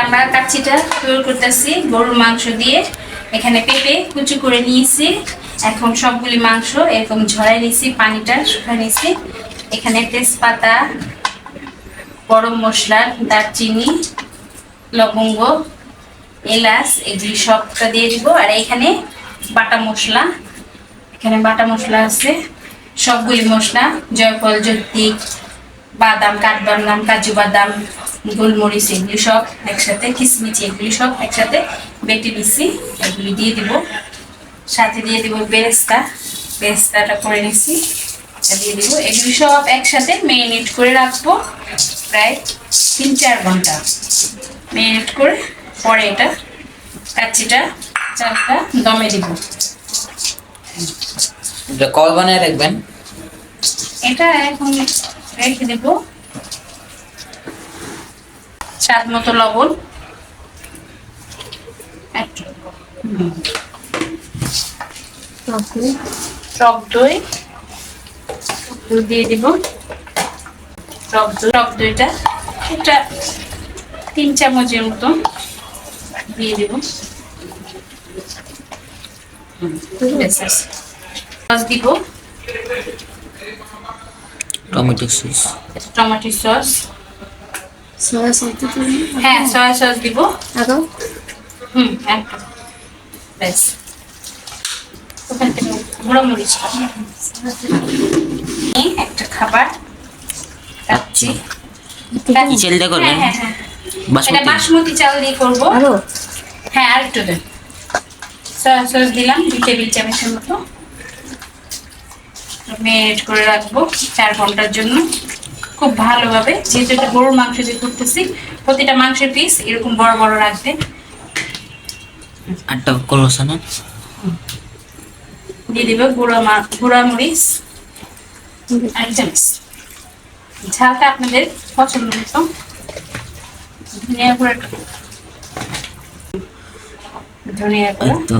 আমরা কাচ্চিটা তৈরি করতেছি গরুর মাংস দিয়ে। এখানে পেঁপে কুচি করে নিয়েছি, এখন সবগুলি মাংস এরকম ঝরাই নিয়েছি, পানিটা শুকাই নিয়েছি। এখানে তেজপাতা, গরম মশলা, দারচিনি, লবঙ্গ, এলাচ এগুলি সবটা দিয়ে দিব। আর এখানে বাটা মশলা, এখানে বাটা মশলা আছে সবগুলি মশলা, জয়ফল, জৈত্রী, বাদাম, কাঠবাদাম, কাজু বাদাম, গোলমরিচ এগুলি সব একসাথে, কিশমিশ এগুলি সব একসাথে বেটে নিচ্ছি, এগুলি দিয়ে দিব। সাথে দিয়ে দিব বেরেস্তা, বেরেস্তাটা করে নিচ্ছি, দিয়ে দিব। এগুলি সব একসাথে ম্যারিনেট করে রাখবো প্রায় 3-4 ঘন্টা। ম্যারিনেট করে পরে এটা কাচ্চিটা চালটা দমে দিব। এটা কল বানিয়ে রাখবেন? এটা এখন রেখে দেব। স্বাদ মতো লবণ, টক দই দিয়ে দিব। টক দইটা এটা 3 চামচের মতো দিয়ে দিব। সস দিব, টমেটো সস, টমেটো সস, হ্যাঁ সয়া সস দিব। একদম ব্যাস। ওখান থেকে গুঁড়ো মরিচ একটা খাবার কাচ্চি। কি চাল দিয়ে করবেন? এটা বাসমতি চাল দিয়ে করবো। হ্যাঁ আর একটু দেন। সয়া সস দিলাম 2 টেবিল চামচের মতো। ম্যারিনেট করে রাখবো 4 ঘন্টার জন্য খুব ভালোভাবে। যেহেতু এটা গরুর মাংস দিয়ে করতেছি, প্রতিটা মাংসের পিস এরকম বড় বড় রাখবে। আটটা করবো না, দিয়ে দিব গুঁড়া মরিচ 1 চামচ, ঝালটা আপনাদের পছন্দ মতো। ধনিয়া গুঁড়া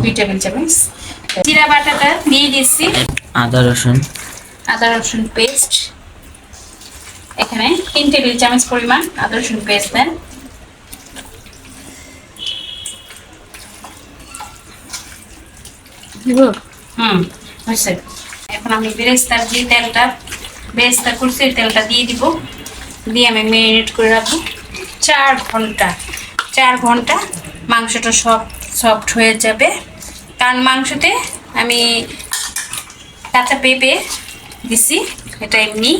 2 টেবিল চামচ। জিরা বাটাটা দিয়ে দিচ্ছি। আদা রসুন পেস্ট এখানে 3 টেবিল চামচ পরিমাণ আদা রসুন পেস্ট দেন। হয়েছে। এখন আমি বেরেস্তা করছি তেলটা দিয়ে দিব, দিয়ে আমি ম্যারিনেট করে রাখবো 4 ঘন্টা। 4 ঘন্টা মাংসটা সফট হয়ে যাবে, কারণ মাংসতে আমি কাঁচা পেঁপে দিছি, এটা এমনি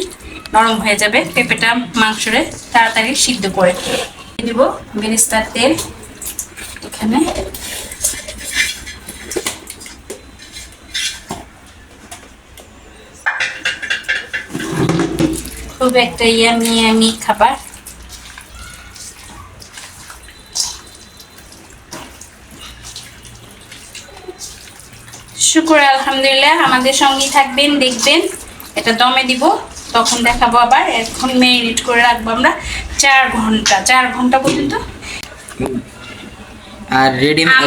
নরম হয়ে যাবে। পেঁপেটা মাংসরে তাড়াতাড়ি সিদ্ধ করে দিব। বেরেস্তার তেল এখানে খুব একটা ইয়ামি খাবার। শুকর আলহামদুলিল্লাহ। আমাদের সঙ্গেই থাকবেন, দেখবেন। এটা দমে দিব, তখন দেখাবো আবার। এখন ম্যারিনেট করে রাখবো আমরা 4 ঘন্টা। 4 ঘন্টা পর্যন্ত। আর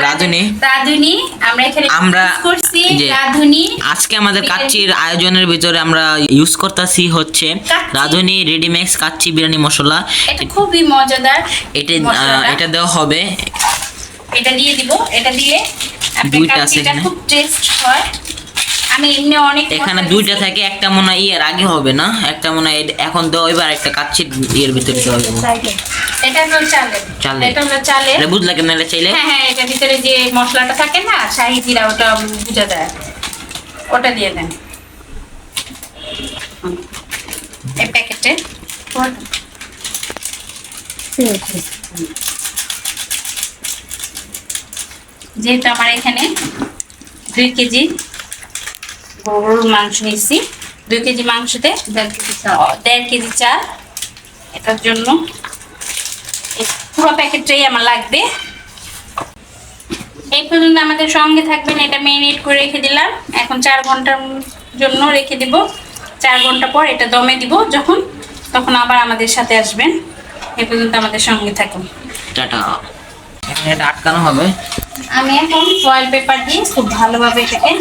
রাঁধুনি আমরা এখানে করছি রাঁধুনি। আজকে আমাদের কাচ্চির আয়োজনের ভিতরে আমরা ইউজ করতেছি হচ্ছে রাঁধুনি রেডিমেক্স কাচ্চি বিরিয়ানি মশলা। এটা খুবই মজাদার। এটা দেওয়া হবে, এটা দিয়ে দিব। এটা দিলে দুইটা আছে এখানে, খুব টেস্ট হয়। আমি এমনি অনেক এখানে 2টা থাকে, একটা মনে হয় এর আগে হবে না, একটা মনে হয় এখন দেওয়া এবার একটা কাচ্চির এর ভিতরে দেওয়া হবে। এটা হলো চালে, এটা হলো চালে। এটা বুঝলা কেন এটা চাইলে? হ্যাঁ এটার ভিতরে যে মশলাটা থাকে না, শাহি জিরা, ওটা বুঝা যায়, ওটা দিয়ে দেন এই প্যাকেটে। যেহেতু আমার এখানে 2 কেজি গরুর মাংস নিচ্ছি, 2 কেজি মাংসতে 1.5 কেজি চাল, এটার জন্য পুরো প্যাকেটটাই আমার লাগবে। এই পর্যন্ত আমাদের সঙ্গে থাকবেন। এটা ম্যারিনেট করে রেখে দিলাম, এখন 4 ঘন্টার জন্য রেখে দিব। 4 ঘন্টা পর এটা দমে দিব যখন, তখন আবার আমাদের সাথে আসবেন। এই পর্যন্ত আমাদের সঙ্গে থাকুন। টাটা। এখন এটা আটকানো হবে। আমি এখন ফয়েল পেপার দিয়ে খুব ভালোভাবে এটাকে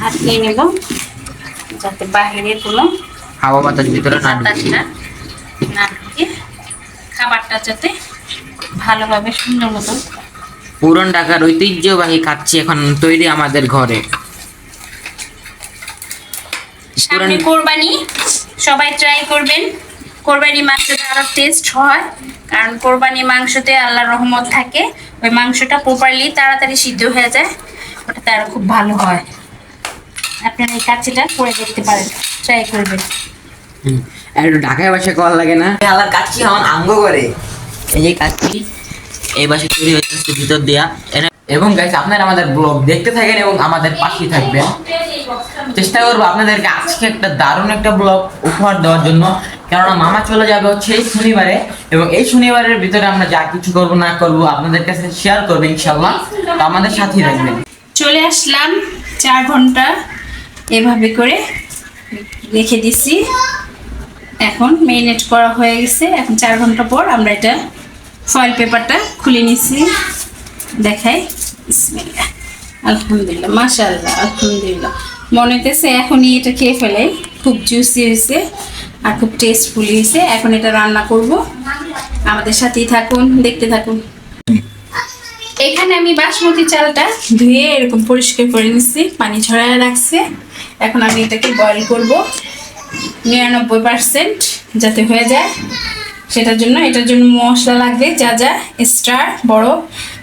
আটকে নেব, যাতে বাহিরে কোনো হাওয়া বাতাস ভিতরে না ঢুকে। না ঢুকে। খাবারটা যাতে ভালোভাবে সুন্দর মতো। পুরান ঢাকার ঐতিহ্যবাহী কাচ্চি এখন তৈরি আমাদের ঘরে। সামনে কোরবানি, সবাই ট্রাই করবেন। কোরবানি মাংসটা আরো টেস্ট হয়, কারণ কোরবানি মাংসতে আল্লাহর রহমত থাকে। ওই মাংসটা প্রপারলি তাড়াতাড়ি সিদ্ধ হয়ে যায়, ওটাতে আরো খুব ভালো হয়। আপনারা এই কাচ্চিটা করে দেখতে পারেন, ট্রাই করবেন। একটু ঢাকায় বাসা কল লাগে না, আলার কাচ্চি আমার আঙ্গ করে। এই যে কাচ্চি এই বাসে তৈরি হচ্ছে ভিতর দেয়া। এবং গাইস আপনারা আমাদের ব্লগ দেখতে থাকেন এবং আমাদের পাশে থাকবেন। চেষ্টা করবো আপনাদেরকে আজকে একটা দারুণ একটা ব্লগ উপহার দেওয়ার জন্য, কেননা মামা চলে যাবে হচ্ছে এই শনিবারে, এবং এই শনিবারের ভিতরে আমরা যা কিছু করবো না করবো আপনাদের কাছে শেয়ার করবো ইনশাল্লাহ। তো আমাদের সাথেই থাকবেন। চলে আসলাম 4 ঘন্টা এভাবে করে রেখে দিছি। এখন মেরিনেট করা হয়ে গেছে। এখন 4 ঘন্টা পর আমরা এটা ফয়েল পেপারটা খুলে নিছি। দেখাই, বিসমিল্লাহ, আলহামদুলিল্লাহ, মাশাআল্লাহ, আলহামদুলিল্লাহ। মনে হইতেছে এখনই এটা খেয়ে ফেলাই। খুব জুসি হয়েছে আর খুব টেস্টফুল হয়েছে। এখন এটা রান্না করব, আমাদের সাথেই থাকুন, দেখতে থাকুন। এখানে আমি বাসমতি চালটা ধুয়ে এরকম পরিষ্কার করে নিচ্ছি, পানি ঝরায় রাখছে। এখন আমি এটাকে বয়েল করব 99% যাতে হয়ে যায়। সেটার জন্য এটার জন্য মশলা লাগবে যা যা: স্টার, বড়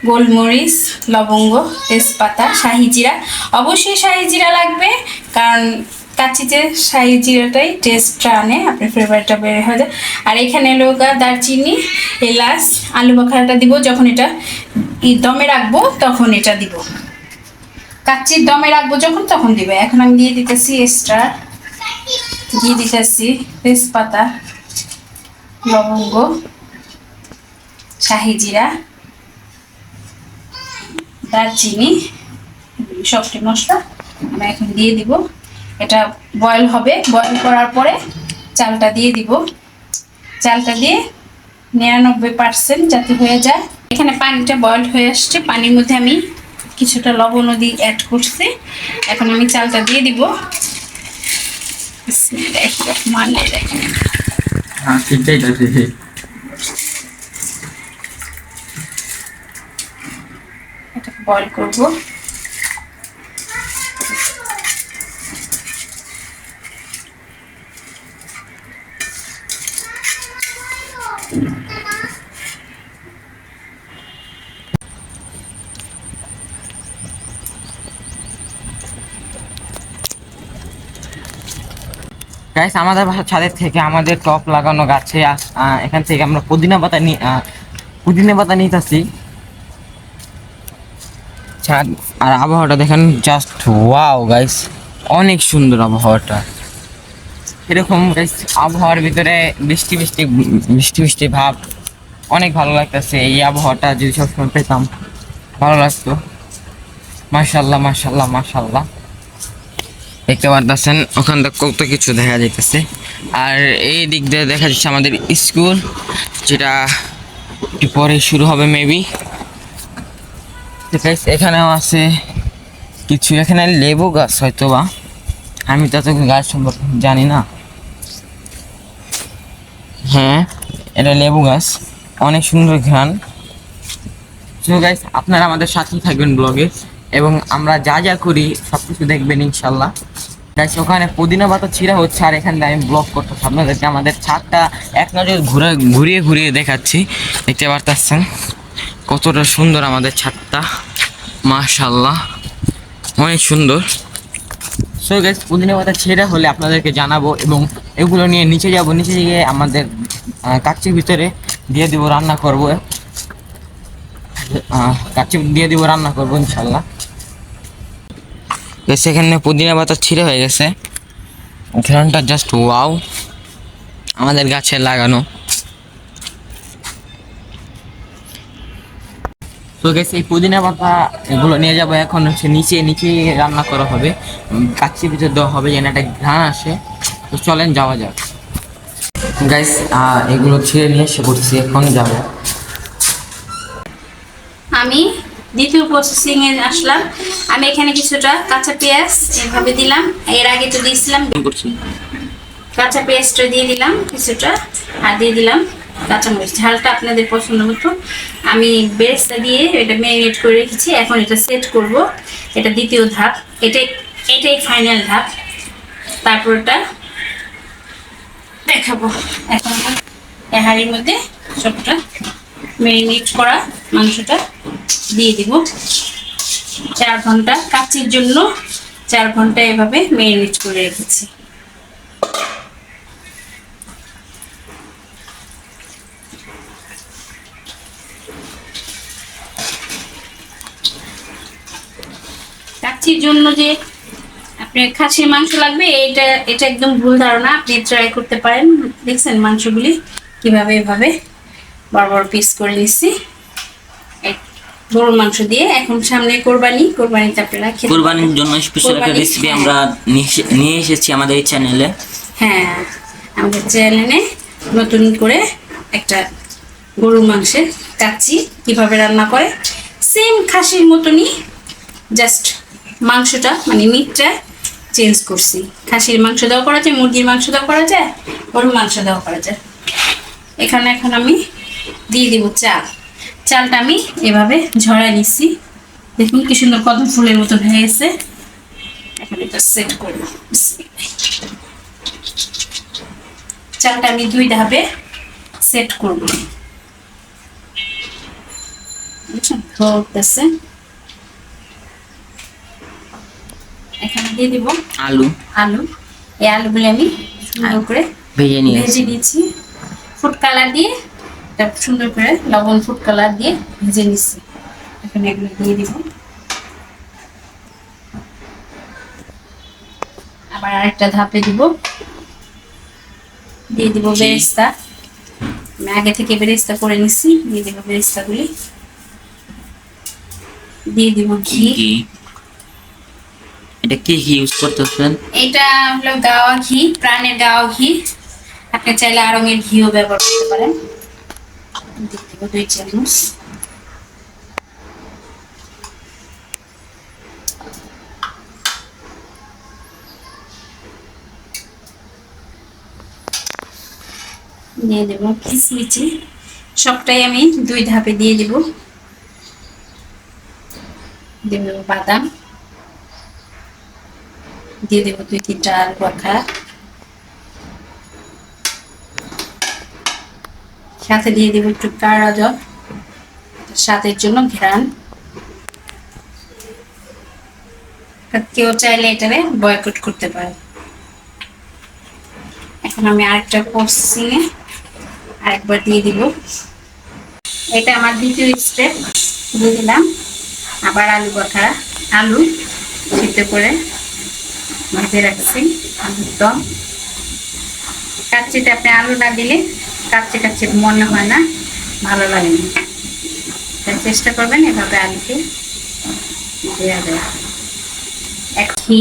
গোলমরিচ, লবঙ্গ, তেজপাতা, শাহি জিরা। অবশ্যই শাহি জিরা লাগবে, কারণ কাচ্চিতে শাহি জিরাটাই টেস্টটা আনে, আপনার ফ্লেভারটা বের হয়ে যায়। আর এখানে লোকা, দারচিনি, এলাচ, আলু বাখারাটা দিব যখন এটা দমে রাখবো, তখন এটা দিব। কাচ্চির দমে রাখবো যখন, তখন দিব। এখন আমি দিয়ে দিতেছি স্টার, দিয়ে দিতেছি তেজপাতা, লবঙ্গ, শাহি জিরা, দারচিনি, সবটি মশলা আমি এখন দিয়ে দিব। এটা বয়েল হবে, বয়েল করার পরে চালটা দিয়ে দিব। চালটা দিয়ে 99% যাতে হয়ে যায়। এখানে পানিটা বয়েল হয়ে আসছে, পানির মধ্যে আমি কিছুটা লবণ দিয়ে অ্যাড করছি। এখন আমি চালটা দিয়ে দিব। বিসমিল্লাহির রহমানির রহিম। হ্যাঁ, ঠিকই আছে। এটাকে বয়েল করব। গাইস আমাদের বাসার ছাদের থেকে আমাদের টপ লাগানো গাছে এখান থেকে আমরা পুদিনা পাতা নিতেছি। ছাদ আর আবহাওয়াটা দেখেন, জাস্ট ওয়াও গাইস, অনেক সুন্দর আবহাওয়াটা। এরকম গাইস আবহাওয়ার ভিতরে বৃষ্টি বৃষ্টি বৃষ্টি বৃষ্টি ভাব, অনেক ভালো লাগতেছে। এই আবহাওয়াটা যদি সবসময় পেতাম ভালো লাগতো। মাশাআল্লাহ, মাশাআল্লাহ, মাশাআল্লাহ। দেখতে পারতেছেন ওখান থেকে কত কিছু দেখা যাইতেছে। আর এই দিক দিয়ে দেখা যাচ্ছে আমাদের স্কুল, যেটা একটু পরে শুরু হবে মেবি। এখানেও আছে কিছু, এখানে লেবু গাছ হয়তো বা, আমি তো এত গাছ সম্পর্কে জানি না। হ্যাঁ, এটা লেবু গাছ, অনেক সুন্দর ঘ্রাণ। সো গাইস আপনারা আমাদের সাথেই থাকবেন ব্লগে, এবং আমরা যা যা করি সব কিছু দেখবেন ইনশাল্লাহ। গাইস ওখানে পুদিনা পাতা ছিঁড়া হচ্ছে, আর এখানে আমি ব্লগ করতেছি আপনাদেরকে আমাদের ছাদটা এক নজর ঘুরিয়ে ঘুরিয়ে দেখাচ্ছি। দেখতে পারতেছেন কতটা সুন্দর আমাদের ছাদটা, মাশাআল্লাহ, অনেক সুন্দর। সো গাইস পুদিনা পাতা ছেঁড়া হলে আপনাদেরকে জানাবো, এবং এগুলো নিয়ে নিচে যাব, নিচে গিয়ে আমাদের কাচ্চির ভিতরে দিয়ে দিব, রান্না করবো। কাচ্চি দিয়ে দিব, রান্না করবো ইনশাল্লাহ। সেখানে পুদিনা পাতা ছিঁড়ে হয়ে গেছে, ঘ্রাণটা জাস্ট ওয়াও, আমাদের গাছে লাগানো। তো গেছে এই পুদিনা পাতা এগুলো নিয়ে যাবো, এখন হচ্ছে নিচে নিচে রান্না করা হবে, কাচ্চির ভিতরে দেওয়া হবে যেন একটা ঘ্রাণ আসে। তো চলেন যাওয়া যাক গাইস, এগুলো ছিঁড়ে নিয়ে এসে করছি, এখন যাবো। আমি দ্বিতীয় প্রসেসিং এ আসলাম। আমি এখানে কিছুটা কাঁচা পেঁয়াজ এভাবে দিলাম, এর আগে তো দিয়েছিলাম। কাঁচা পেঁয়াজটা দিয়ে দিলাম কিছুটা, আর দিয়ে দিলাম কাঁচামরিচ, ঝালটা আপনাদের পছন্দ মতো। আমি বেরেস্তা দিয়ে এটা ম্যারিনেট করে রেখেছি, এখন এটা সেট করব। এটা দ্বিতীয় ধাপ, এটাই এটাই ফাইনাল ধাপ। তারপর এটা দেখাবো। এখন এই হাঁড়ির মধ্যে সবটা ম্যারিনেট করা মাংসটা দিয়ে দিব। 4 ঘন্টা কাচ্চির জন্য 4 ঘন্টা এভাবে ম্যারিনেট করে রেখেছি। কাচ্চির জন্য যে আপনার খাসির মাংস লাগবে, এটা এটা একদম ভুল ধারণা। আপনি ট্রাই করতে পারেন। দেখছেন মাংসগুলি কিভাবে এভাবে বড় বড় পিস করে নিচ্ছি গরুর মাংস দিয়ে। এখন সামনে কোরবানিতে আপনারা কুরবানির জন্য স্পেশাল একটা রেসিপি আমরা নিয়ে এসেছি আমাদের এই চ্যানেলে। হ্যাঁ, আমাদের চ্যানেলে নতুন করে একটা গরুর মাংসের কাচ্চি কিভাবে রান্না করে, সেম খাসির মতনই, জাস্ট মাংসটা মানে মিটটা চেঞ্জ করছি। খাসির মাংস দেওয়া করা যায়, মুরগির মাংস দেওয়া করা যায়, গরুর মাংস দেওয়া করা যায়। এখানে এখন আমি দিয়ে দিব চালটা আমি এভাবে ঝরাই নিচ্ছি। দেখুন কি সুন্দর কদম ফুলের মতো হয়ে গেছে। এখন এটা সেট করবো। চালটা আমি 2 ধাপে সেট করব। এখানে দিয়ে দিব আলু। এই আলুগুলো আমি সুন্দর করে ভেজে নিয়েছি। ফুড কালার দিয়ে, এটা সুন্দর করে লবণ ফুড কালার দিয়ে ভেজে নিচ্ছি। এখন এগুলো দিয়ে দিব। আবার আরেকটা ধাপে দিব, দিয়ে দিব বেরেস্তা। আমি আগে থেকে বেরেস্তা করে নিচ্ছি। দিয়ে দিব বেরেস্তাগুলি, দিয়ে দিব ঘি। এটা কি ঘি ইউজ করতেছেন? এটা হলো গাওয়া ঘি, প্রাণের গাওয়া ঘি। আপনি চাইলে আড়ঙের ঘিও ব্যবহার করতে পারেন। দিয়ে দিব 2 চামচ। দিয়ে দেব কিশমিশি, সবটাই আমি 2 ধাপে দিয়ে দিব। দিয়ে দেব বাদাম, দিয়ে দেব 2-3টা আলু বাখা, সাথে দিয়ে দেব একটু কারা জল স্বাদের জন্য, ঘ্রাণ। কেউ চাইলে এটারে বয়কট করতে পারে। এখন আমি আরেকটা প্রসেসিংয়ে আরেকবার দিয়ে দিব। এটা আমার দ্বিতীয় স্টেপ। দিয়ে দিলাম আবার আলু বাখা, আলু সিদ্ধ করে ভেজে রাখছি। আলুর দম। কাচ্চিতে আপনি আলু না দিলে কাচ্চি মনে হয় না, ভালো লাগে না। চেষ্টা করবেন এভাবে আলুকে দেওয়া যায়। এক ঘি,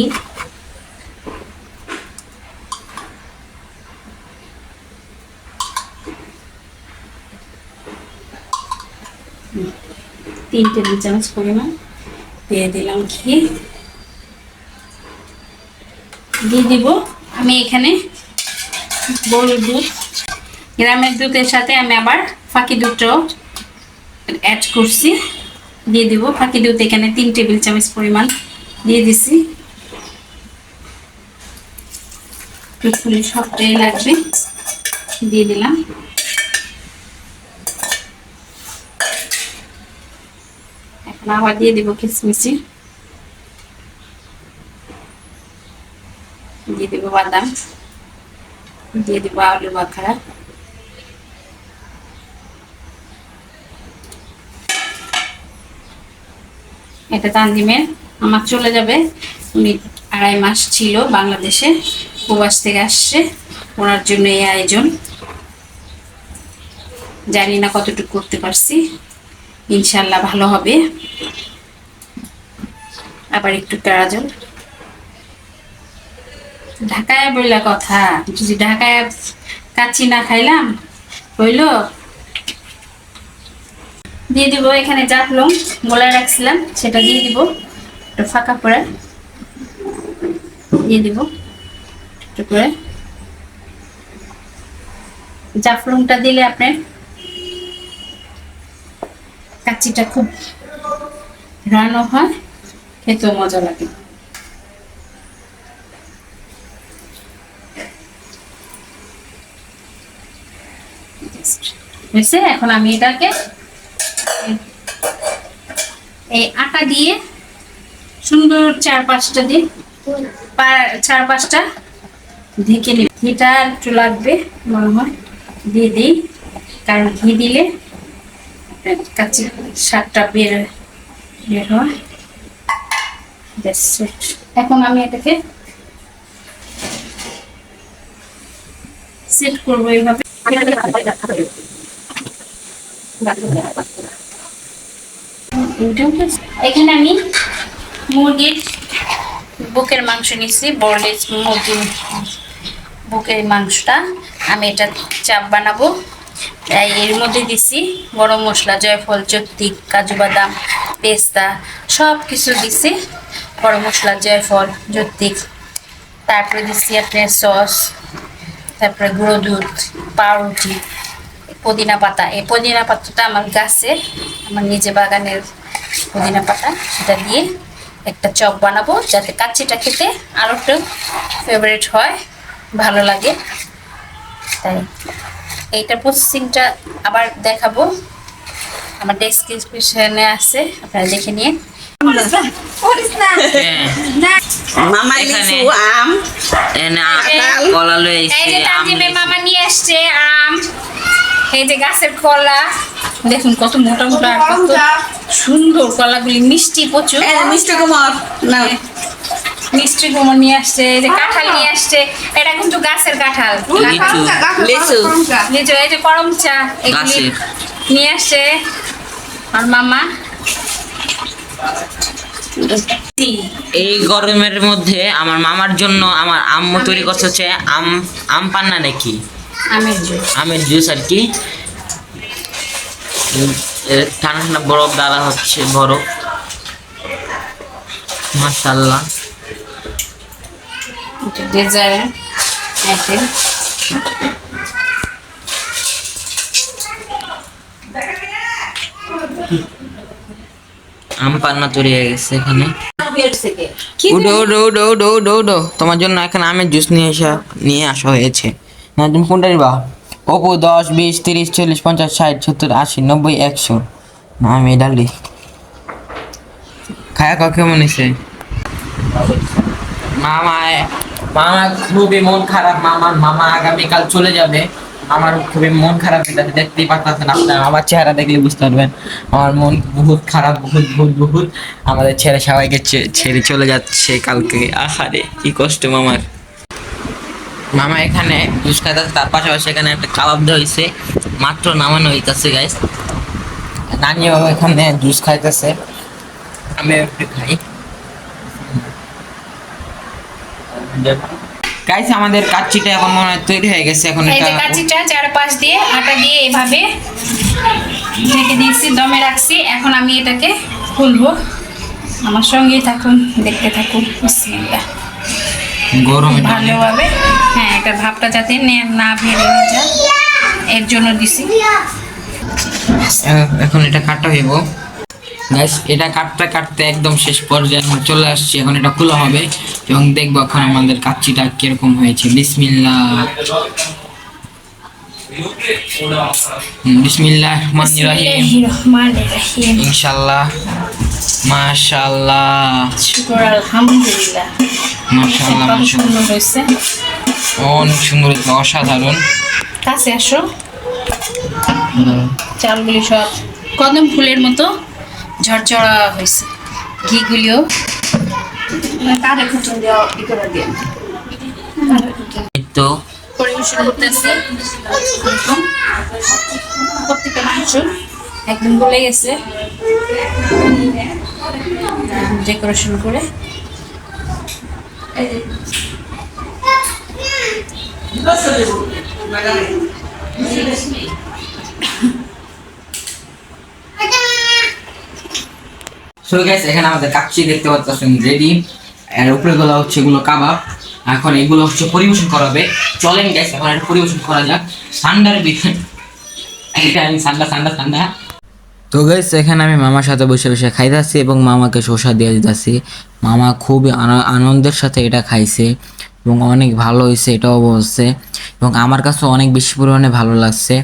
তিন টেবিল চামচ পরিমাণ দিয়ে দিলাম ঘি। দিয়ে দিব আমি এখানে গরুর দুধ। গ্রামের দুধের সাথে আমি আবার ফাঁকি দুধটাও অ্যাড করছি। দিয়ে দিব ফাঁকি দুধ এখানে 3 টেবিল চামচ পরিমাণ দিয়ে দিছি। দুধগুলি সবটাই লাগবে, দিয়ে দিলাম। এখন আবার দিয়ে দিব কিশমিশি, দিয়ে দিব বাদাম, দিয়ে দিব আলু বাখা, এটা তানজিমের। আমার চলে যাবে, উনি 2.5 মাস ছিল বাংলাদেশে, প্রবাস থেকে আসছে, ওনার জন্য এই আয়োজন। জানি না কতটুকু করতে পারছি, ইনশাল্লাহ ভালো হবে। আবার একটু কারা জল। ঢাকায় বললা কথা, যদি ঢাকায় কাচ্চি না খাইলাম হইল। দিয়ে দিব এখানে জাফলং গোলায় রাখছিলাম, সেটা দিয়ে দিব। একটু ফাঁকা করে দিয়ে দিব, একটু করে জাফলংটা দিলে আপনার কাচ্চিটা খুব রানো হয়, খেতেও মজা লাগে। হয়েছে, এখন আমি এটাকে এই আটা দিয়ে সুন্দর 4-5টা দিয়ে 4-5টা ঢেকে নিই। ঘিটা একটু লাগবে মনে হয়, দিয়ে দিই, কারণ ঘি দিলে কাচ্চি স্বাদটা বের হয়। এখন আমি এটাকে সেট করবো এইভাবে। এখানে আমি মুরগির বুকের মাংস নিচ্ছি, বড়লেজ মুরগির বুকের মাংসটা আমি এটা চাপ বানাবো। তাই এর মধ্যে দিছি গরম মশলা, জয়ফল, চট্টি, কাজু বাদাম, পেস্তা সব কিছু দিছি, গরম মশলা, জয়ফল, জত্তিক, তারপরে দিচ্ছি আপনার সস, তারপরে গুঁড়ো দুধ, পাউরুটি, পুদিনা পাতা। এই পুদিনা পাতাটা আমার গাছের, আমার নিজে বাগানের পুদিনা পাতা, সেটা দিয়ে একটা চপ বানাবো যাতে কাচ্চিটা খেতে আরো একটু ফেভারিট হয়, ভালো লাগে। তাই এইটা প্রসেসিংটা আবার দেখাবো, আমার ডেসক্রিপশনে আছে, আপনারা দেখে নিয়ে। মামা এখানে লিচু আম কলা লয়ে এই যে এসেছে, আম তানজিমের লয়ে মামা নিয়ে আসছে আম, এই যে গাছের কলা, দেখুন কত মোটা মোটা আর কত সুন্দর কলাগুলি, মিষ্টি প্রচুর। মিষ্টি কুমার না মিষ্টি কুমড় নিয়ে আসছে, এই যে কাঁঠাল নিয়ে আসছে, এটা কিন্তু গাছের কাঁঠাল। লিচু। লিচু লিচু, এই যে করমচা, এগুলি গাছের। নিয়ে আসছে আর মামা। এই গরমের মধ্যে আমার মামার জন্য আমার আম্মু তৈরি করছে হচ্ছে আম পান্না নাকি আমের জুস। আমের জুস আর কি। ঠান্ডা ঠান্ডা বরফ ডালা হচ্ছে, বরফ, মাশাআল্লাহ। Dessert item. আম পান্না তৈরি হয়ে গেছে এখানে। উডো উডো উডো উডো উডো উডো, তোমার জন্য এখানে আমের জুস নিয়ে আসা হয়েছে। না তুমি কোনটা নিবা? ওপো 10, 20, 30, 40, 50, 60, 70, 80, 90, 100। না আমি ডালি খায়া কেমন হয়েছে? মামা খুবই মন খারাপ। মামা আগামীকাল চলে যাবে। আমার খুবই মন খারাপ, এটা দেখতেই পারতেছেন আপনারা, আমার চেহারা দেখলে বুঝতে পারবেন। আমার মন বহুত খারাপ, বহুত আমাদের ছেলে সবাইকে ছেড়ে চলে যাচ্ছে কালকে। আহারে কি কষ্ট মামার। মামা এখানে জুস খাইতেছে, তার পাশাপাশি এখানে একটা কাবাব দেওয়া হয়েছে, মাত্র নামানো হইতেছে গাইস। নানিও এখানে জুস খাইতেছে, আমি একটু খাই। গাইস আমাদের কাচ্চিটা এখন মনে হয় তৈরি হয়ে গেছে। এখন এই এটা যে কাচ্চিটা চারপাশ দিয়ে আটা দিয়ে এভাবে ঢেকে দিয়েছি, দমে রাখছি। এখন আমি এটাকে খুলবো, আমার সঙ্গেই থাকুন, দেখতে থাকুন। বিসমিল্লাহ। গরম ভালোভাবে, হ্যাঁ, এটা ভাবটা যাতে না বের হয়ে যায় এর জন্য দিছি। এখন এটা কাটা হইব গাইস। এটা কাটতে কাটতে একদম শেষ পর্যায়ে আমরা চলে আসছি। এখন এটা খোলা হবে এবং দেখবো এখন আমাদের কাচ্চিটা কিরকম হয়েছে। বিসমিল্লাহ, বিসমিল্লাহ রহমানির রহিম, বিসমিল্লাহির রহমানির রহিম। ইনশাআল্লাহ, মাশাআল্লাহ, শুকর আলহামদুলিল্লাহ। মাশাআল্লাহ, কত মাশাআল্লাহ, সুন্দর হয়েছে। অনেক সুন্দর হয়েছে, অসাধারণ। কাছে আসো, চালগুলি সব কদম ফুলের মতো ঝরঝরা হয়েছে, ঘিগুলিও এই তো পরিবেশন করতেছি। প্রত্যেকটা মাংস একদম গলে গেছে ডেকোরেশন করে। সো গাইস এখানে আমাদের কাচ্চি দেখতে পাচ্ছেন রেডি। এর উপরে গুলো হচ্ছে এগুলো কাবাব। এখন এগুলো হচ্ছে পরিবেশন করা হবে। চলেন গাইস এখন এটা পরিবেশন করা যাক। ঠান্ডার দিন এটা আমি ঠান্ডা। তো গাইস এখানে আমি মামার সাথে বসে বসে খাইতেছি এবং মামাকে শসা দিয়ে দিতেছি। মামা খুবই আনন্দের সাথে এটা খাইছে এবং অনেক ভালো হয়েছে এটাও বলছে এবং আমার কাছে অনেক বেশি পরিমাণে ভালো লাগছে।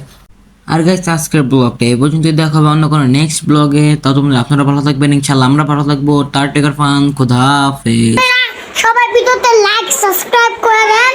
আর গাইস আজকের ব্লগটা এই পর্যন্ত, দেখা হবে অন্য কোনো নেক্সট ব্লগে। ততক্ষণ আপনারা ভালো থাকবেন, ইনশাল্লাহ আমরা ভালো থাকবো। টার টেকার ফান, খুদা হাফেজ। সবাই ভিডিওতে লাইক সাবস্ক্রাইব করে দেন।